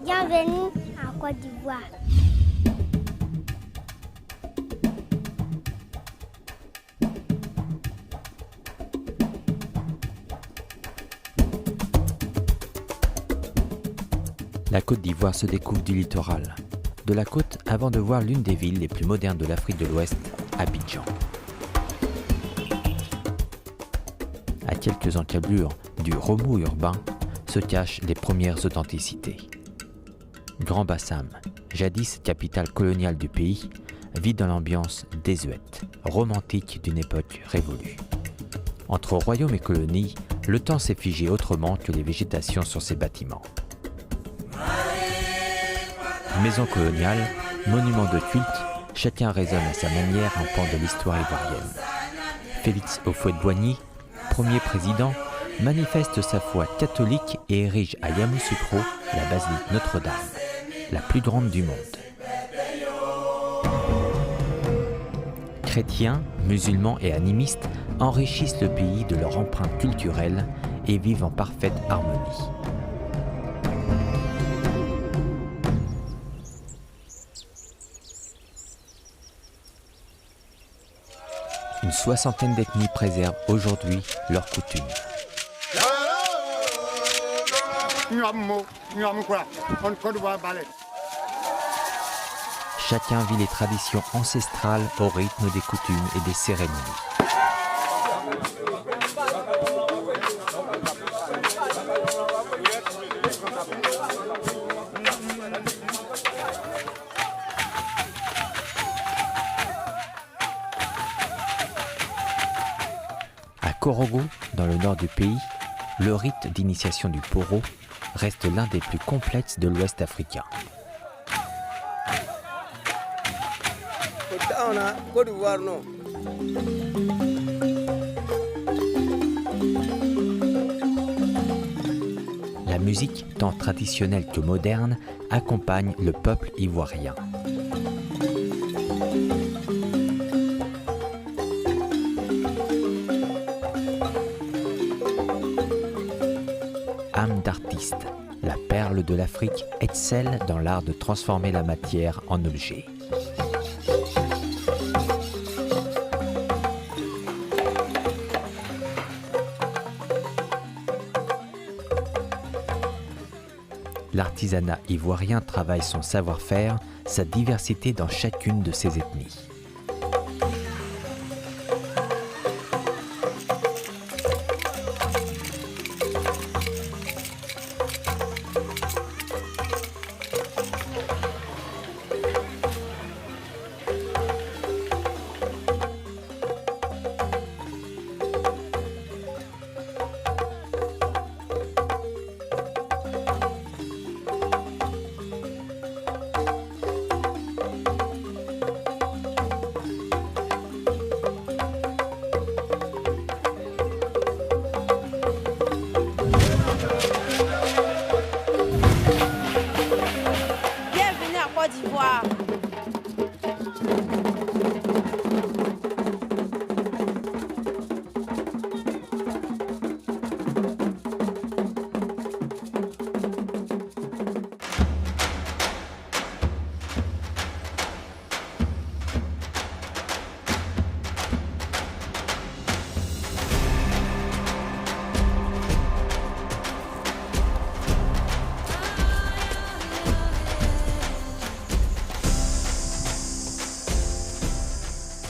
Bienvenue en Côte d'Ivoire. La Côte d'Ivoire se découvre du littoral, de la côte avant de voir l'une des villes les plus modernes de l'Afrique de l'Ouest, Abidjan. À quelques encablures du remous urbain se cachent les premières authenticités. Grand Bassam, jadis capitale coloniale du pays, vit dans l'ambiance désuète, romantique d'une époque révolue. Entre royaume et colonie, le temps s'est figé autrement que les végétations sur ses bâtiments. Maison coloniale, monument de culte, chacun résonne à sa manière un pan de l'histoire ivoirienne. Félix Houphouët-Boigny, premier président, manifeste sa foi catholique et érige à Yamoussoukro la basilique Notre-Dame, la plus grande du monde. Chrétiens, musulmans et animistes enrichissent le pays de leur empreinte culturelle et vivent en parfaite harmonie. Une soixantaine d'ethnies préservent aujourd'hui leurs coutumes. Chacun vit les traditions ancestrales au rythme des coutumes et des cérémonies. À Korogo, dans le nord du pays, le rite d'initiation du poro reste l'un des plus complexes de l'Ouest africain. La musique, tant traditionnelle que moderne, accompagne le peuple ivoirien. Âme d'artiste, la perle de l'Afrique excelle dans l'art de transformer la matière en objet. L'artisanat ivoirien travaille son savoir-faire, sa diversité dans chacune de ses ethnies. Côte d'Ivoire.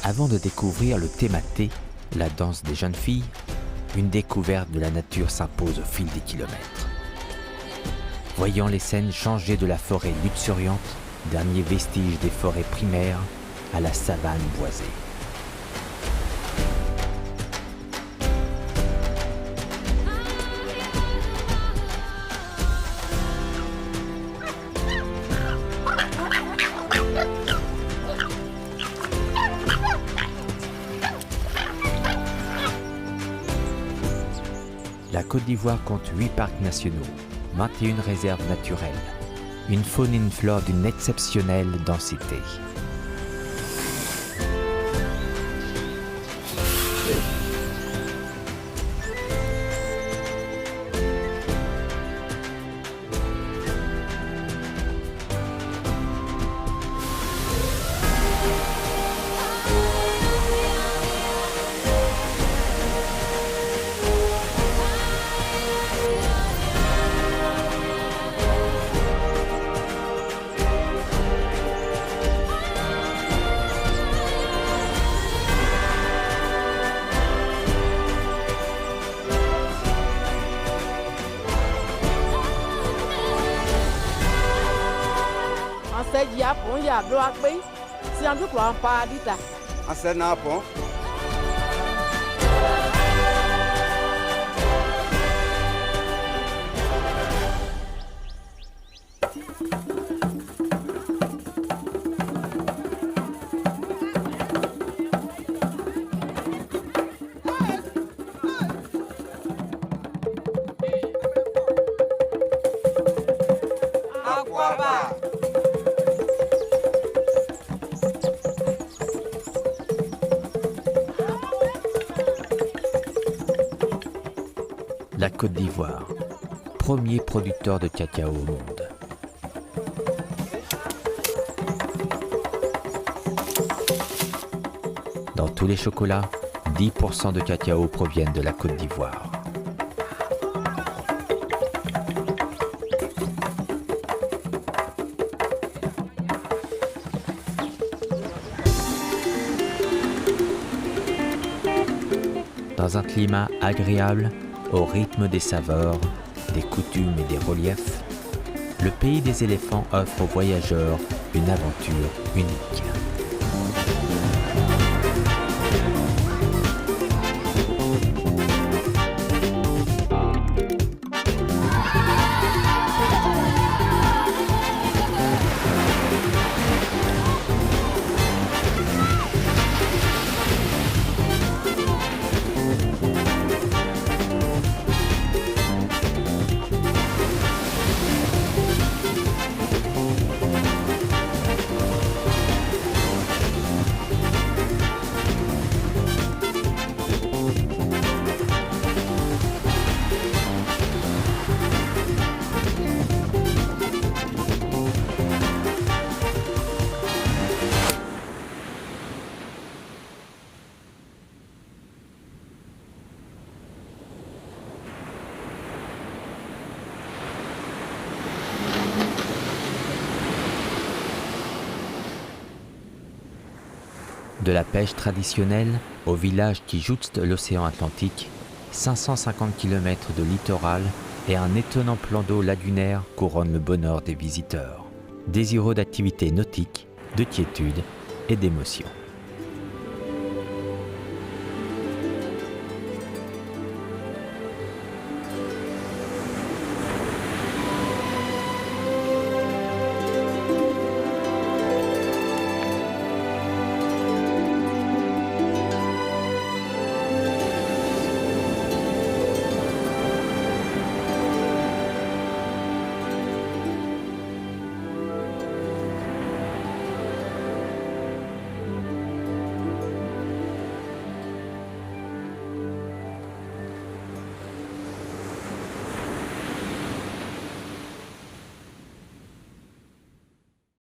Avant de découvrir le thématé, la danse des jeunes filles, une découverte de la nature s'impose au fil des kilomètres. Voyant les scènes changer de la forêt luxuriante, dernier vestige des forêts primaires, à la savane boisée. La Côte d'Ivoire compte 8 parcs nationaux, 21 réserves naturelles, une faune et une flore d'une exceptionnelle densité. La Côte d'Ivoire, premier producteur de cacao au monde. Dans tous les chocolats, 10% de cacao proviennent de la Côte d'Ivoire. Dans un climat agréable, au rythme des saveurs, des coutumes et des reliefs, le pays des éléphants offre aux voyageurs une aventure unique. De la pêche traditionnelle au village qui jouxte l'océan Atlantique, 550 km de littoral et un étonnant plan d'eau lagunaire couronnent le bonheur des visiteurs, désireux d'activités nautiques, de quiétude et d'émotion.